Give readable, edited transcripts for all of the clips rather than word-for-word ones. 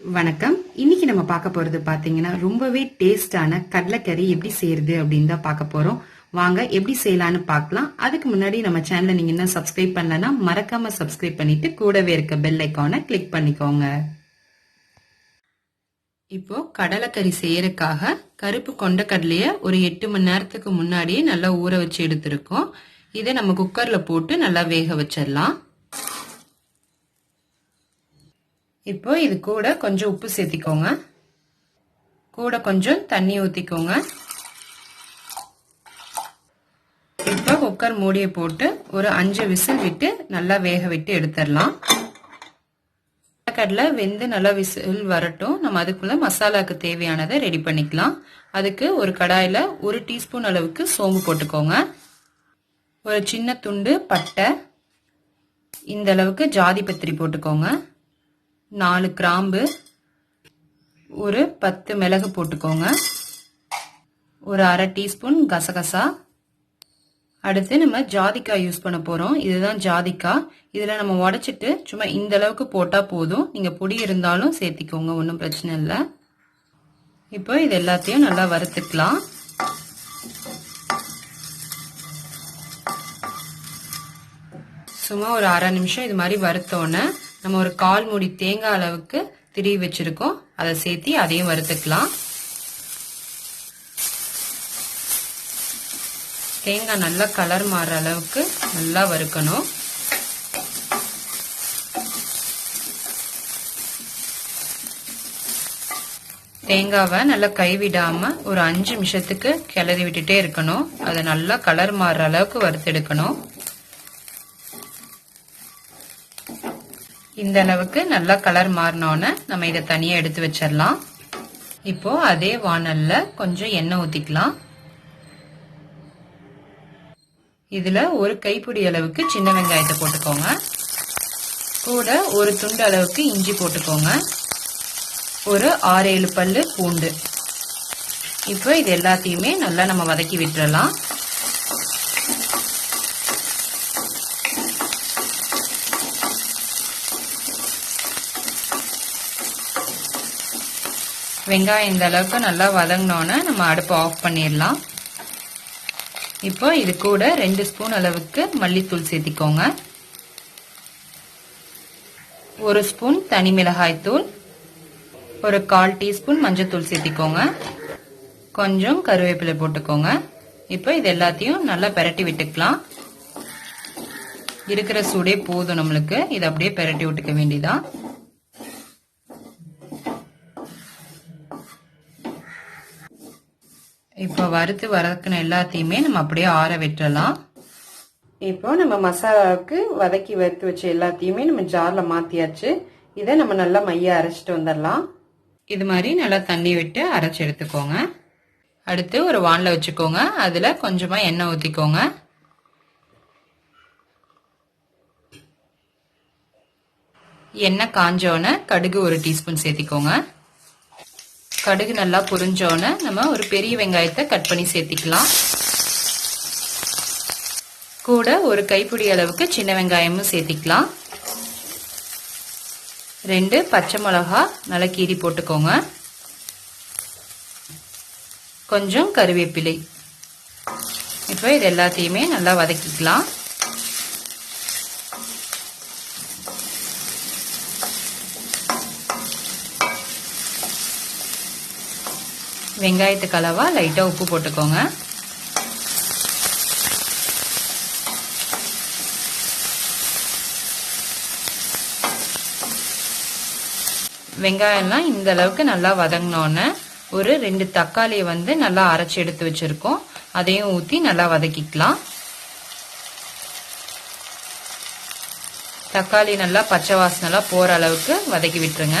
வணக்கம். இன்னைக்கு நம்ம பார்க்க போறது பாத்தீங்கன்னா ரொம்பவே டேஸ்டான கடலைக்கறி எப்படி செய்யறது அப்படின்னு தான் பார்க்க போறோம். வாங்க எப்படி செய்யலாம்னு பார்க்கலாம். அதுக்கு முன்னாடி நம்ம சேனலை நீங்க இன்னும் சப்ஸ்கிரைப் பண்ணலன்னா மறக்காம சப்ஸ்கிரைப் பண்ணிட்டு கூடவே இருக்க பெல் ஐக்கானை கிளிக் பண்ணிக்கோங்க. இப்போ கடலைக்கறி செய்யறதுக்காக கருப்பு கொண்டக்கடலைய ஒரு 8 மணி நேரத்துக்கு முன்னாடியே நல்லா ஊற வச்சு எடுத்திருக்கோம். இதை நம்ம குக்கர்ல போட்டு நல்லா வேக வச்சிடலாம். இப்போ இது கூட கொஞ்சம் உப்பு சேர்த்திக்கோங்க. கூட கொஞ்சம் தண்ணி ஊத்திக்கோங்க. இப்போ குக்கர் மூடியை போட்டு ஒரு 5 விசில் விட்டு நல்லா வேக விட்டு எடுத்துடலாம். கடலை வெந்து நல்லா விசில் வரட்டும். நம்ம அதுக்குள்ள மசாலாக்கு தேவையானதை ரெடி பண்ணிக்கலாம். அதுக்கு ஒரு கடாயில 1 டீஸ்பூன் அளவுக்கு சோம்பு போட்டுக்கோங்க. ஒரு சின்ன துண்டு பட்டை, இந்த அளவுக்கு ஜாதி பத்திரி போட்டுக்கோங்க. 4 கிராம்பு, ஒரு 10 மிளகு போட்டுக்கோங்க. ஒரு அரை டீஸ்பூன் கசகசா. அடுத்து நம்ம ஜாதிக்காய் யூஸ் பண்ண போறோம். இதுதான் ஜாதிக்காய். இதுல நம்ம உடைச்சிட்டு சும்மா இந்த அளவுக்கு போட்டா போதும். நீங்க பொடி இருந்தாலும் சேர்த்திக்கோங்க, ஒன்றும் பிரச்சனை இல்லை. இப்போ இது எல்லாத்தையும் நல்லா வறுத்துக்கலாம். சும்மா ஒரு அரை நிமிஷம் இது மாதிரி வறுத்தோன்னே நம்ம ஒரு 1/4 மூடி தேங்காய் அளவுக்கு திருவி வச்சிருக்கோம். அதை சேர்த்தி அதையும் வறுத்துக்கலாம். தேங்காய் நல்லா கலர் மாறுற அளவுக்கு நல்லா வறுக்கணும். தேங்காவை நல்லா கைவிடாம ஒரு 5 நிமிஷத்துக்கு கிளறி விட்டுட்டே இருக்கணும். அதை நல்லா கலர் மாறுற அளவுக்கு வறுத்தெடுக்கணும். இந்த அளவுக்கு நல்லா கலர் மாறினோன்னு நம்ம இதை தனியா எடுத்து வச்சிடலாம். இப்போ அதே வாணல்ல கொஞ்சம் எண்ணெய் ஊத்திக்கலாம். இதுல ஒரு கைப்பிடி அளவுக்கு சின்ன வெங்காயத்தை போட்டுக்கோங்க. கூட ஒரு துண்டு அளவுக்கு இஞ்சி போட்டுக்கோங்க. ஒரு 6-7 பல்லு பூண்டு. இப்போ இது எல்லாத்தையுமே நல்லா நம்ம வதக்கி விட்டுறலாம். வெங்காயம் இந்த அளவுக்கு நல்லா வதங்கினோன்னு நம்ம அடுப்பை ஆஃப் பண்ணிடலாம். இப்போ இது கூட 2 ஸ்பூன் அளவுக்கு மல்லித்தூள் சேர்த்திக்கோங்க. 1 ஸ்பூன் தனி மிளகாய் தூள், ஒரு 1/4 டீஸ்பூன் மஞ்சத்தூள் சேர்த்திக்கோங்க. கொஞ்சம் கருவேப்பிலை போட்டுக்கோங்க. இப்போ இது எல்லாத்தையும் நல்லா பெரட்டி விட்டுக்கலாம். இருக்கிற சூடே போதும் நம்மளுக்கு. இதை அப்படியே பெரட்டி விட்டுக்க வேண்டியதான். இப்போ வறுத்து வதக்கின எல்லாத்தையுமே நம்ம அப்படியே ஆற விட்டுறலாம். இப்போ நம்ம மசாலாவுக்கு வதக்கி வறுத்து வச்ச எல்லாத்தையுமே நம்ம ஜார்ல மாத்தியாச்சு. இதை நம்ம நல்லா மைய அரைச்சிட்டு வந்துடலாம். இது மாதிரி நல்லா தண்ணி விட்டு அரைச்சி எடுத்துக்கோங்க. அடுத்து ஒரு வாணல வச்சுக்கோங்க. அதுல கொஞ்சமா எண்ணெய் ஊத்திக்கோங்க. எண்ணெய் காஞ்சோன கடுகு 1 டீஸ்பூன் சேர்த்திக்கோங்க. கடுகு நல்லா பொரிஞ்சோன்னு நம்ம ஒரு பெரிய வெங்காயத்தை கட் பண்ணி சேர்த்திக்கலாம். கூட ஒரு கைப்பிடி அளவுக்கு சின்ன வெங்காயமும் சேர்த்திக்கலாம். 2 பச்சை மிளகா நல்லா கீறி போட்டுக்கோங்க. கொஞ்சம் கருவேப்பிலை. இப்போ இது எல்லாத்தையுமே நல்லா வதக்கிக்கலாம். வெங்காயத்துக்கு அளவா லைட்டா உப்பு போட்டுக்கோங்க. வெங்காயம்லாம் இந்த அளவுக்கு நல்லா வதங்கினோன்னு ஒரு 2 தக்காளியை நல்லா அரைச்சி எடுத்து வச்சிருக்கோம். அதையும் ஊத்தி நல்லா வதக்கிக்கலாம். தக்காளி நல்லா பச்சை வாசனை போற அளவுக்கு வதக்கி விட்டுருங்க.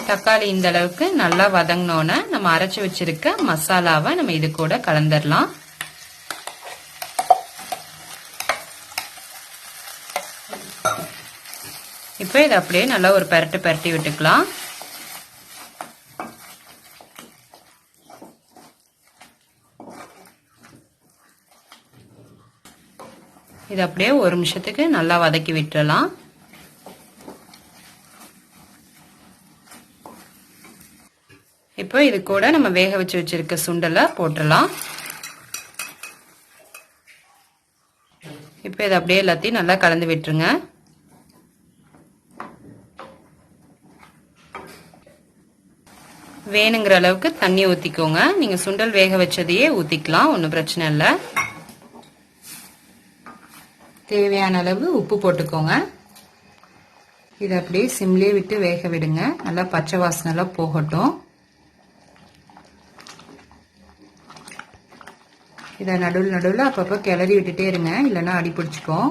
தக்காளி இந்த அளவுக்கு நல்லா வதங்கினோன்னு நம்ம அரைச்சு வச்சிருக்க மசாலாவை நம்ம இது கூட கலந்துடலாம். இப்போ இதை அப்படியே நல்லா ஒரு பெரட்டி விட்டுக்கலாம். இது அப்படியே ஒரு நிமிஷத்துக்கு நல்லா வதக்கி விட்டுறலாம். இப்போ இது கூட நம்ம வேக வச்சு வச்சிருக்க சுண்டலை போட்டுடலாம். இப்போ இதை அப்படியே எல்லாத்தையும் நல்லா கலந்து விட்டுருங்க. வேணுங்கிற அளவுக்கு தண்ணி ஊற்றிக்கோங்க. நீங்கள் சுண்டல் வேக வச்சதையே ஊற்றிக்கலாம், ஒன்றும் பிரச்சனை இல்லை. தேவையான அளவு உப்பு போட்டுக்கோங்க. இதை அப்படியே சிம்லேயே விட்டு வேக விடுங்க. நல்லா பச்சை வாசனைலாம் போகட்டும். இதை நடுவில் அப்பப்போ கிளறி விட்டுட்டே இருங்க, இல்லைன்னா அடி பிடிச்சிக்கும்.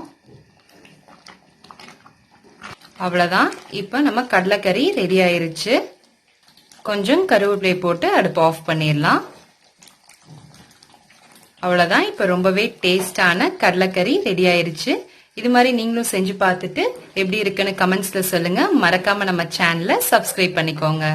அவ்வளோதான். இப்போ நம்ம கடலைக்கறி ரெடி ஆயிருச்சு. கொஞ்சம் கருவேப்பிலை போட்டு அடுப்பு ஆஃப் பண்ணிடலாம். அவ்வளோதான். இப்போ ரொம்பவே டேஸ்டான கடலைக்கறி ரெடி ஆயிருச்சு. இது மாதிரி நீங்களும் செஞ்சு பார்த்துட்டு எப்படி இருக்குன்னு கமெண்ட்ஸ்ல சொல்லுங்க. மறக்காம நம்ம சேனலை சப்ஸ்கிரைப் பண்ணிக்கோங்க.